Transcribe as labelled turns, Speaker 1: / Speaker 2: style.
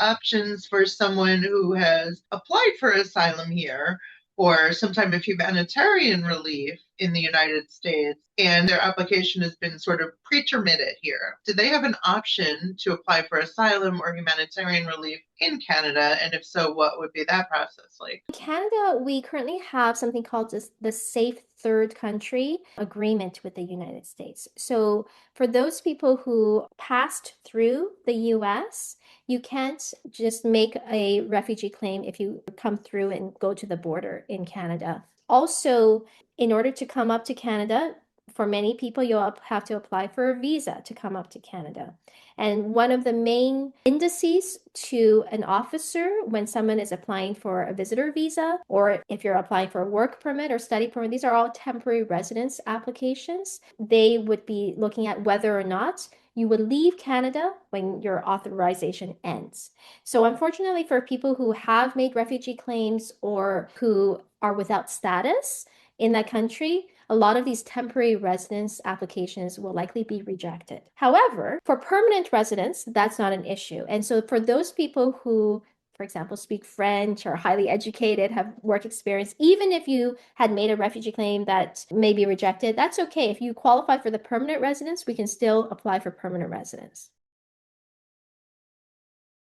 Speaker 1: options for someone who has applied for asylum here or some type of humanitarian relief in the United States and their application has been sort of pre-terminated here? Do they have an option to apply for asylum or humanitarian relief in Canada? And if so, what would be that process like?
Speaker 2: In Canada, we currently have something called the Safe Third Country Agreement with the United States. So for those people who passed through the US, you can't just make a refugee claim if you come through and go to the border in Canada. Also, in order to come up to Canada, for many people, you'll have to apply for a visa to come up to Canada. And one of the main indices to an officer when someone is applying for a visitor visa, or if you're applying for a work permit or study permit, these are all temporary residence applications. They would be looking at whether or not you would leave Canada when your authorization ends. So, unfortunately, for people who have made refugee claims or who are without status in that country, a lot of these temporary residence applications will likely be rejected. However, for permanent residents, that's not an issue. And so for those people who, for example, speak French, are highly educated, have work experience, even if you had made a refugee claim that may be rejected, that's okay. If you qualify for the permanent residence, we can still apply for permanent residence.